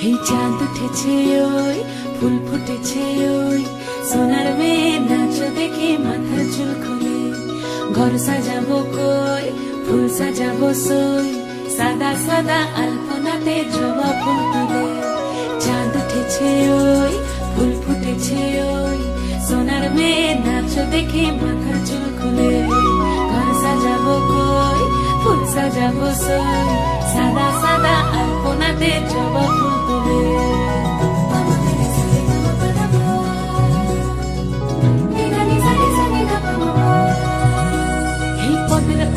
এই চাঁদ উঠেছে ওই ফুল ফুটেছে ওই সোনার মেয়ে নাচ দেখে মাথার চুল খুলে ঘর সাজাবো কই ফুল সাজাবো সই সাদা সাদা আলপনাতে জবা ফুল তুলে চাঁদ উঠেছে ওই ফুল ফুটেছে ওই সোনার মেয়ে নাচ দেখে মাথার চুল খুলে ঘর সাজাবো কই ফুল সাজাবো সই সাদা সাদা আলপনাতে জবা ফুল তুলে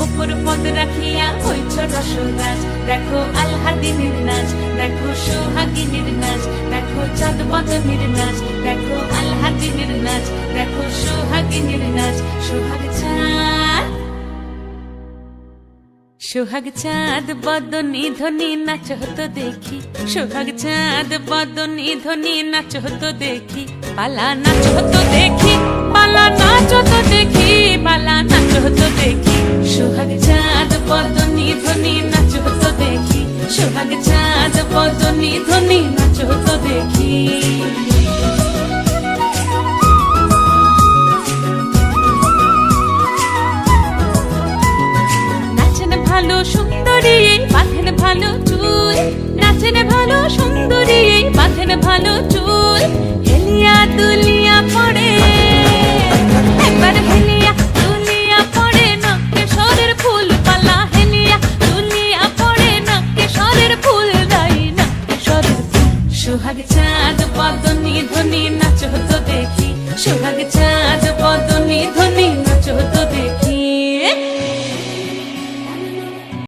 উপর পদ রাখিয়া হইছ রসরাজ দেখো আলহাদিনের নাচ দেখো সোহাগিনীর নাচ দেখো চাঁদ বদনের নাচ দেখো আলহাদিনের নাচ দেখো সোহাগিনীর নাচ সোহাগ চাঁদ বদনী ধ্বনি নাচ হতো দেখি সোহাগ চাঁদ বদনী ধ্বনি নাচ হতো দেখি পালা নাচ হতো দেখি পালা নাচ হতো দেখি পালা নাচ হতো দেখি সোহাগ চাঁদ বদনী ধ্বনি নাচ হতো দেখি সোহাগ চাঁদ বদনী ধ্বনি নাচ হতো দেখি ভালো সুন্দরী বাঁধেন ভালো চুল নাচেন ভালো সুন্দরী বাঁধেন ভালো চুল হেলিয়া দুলিয়া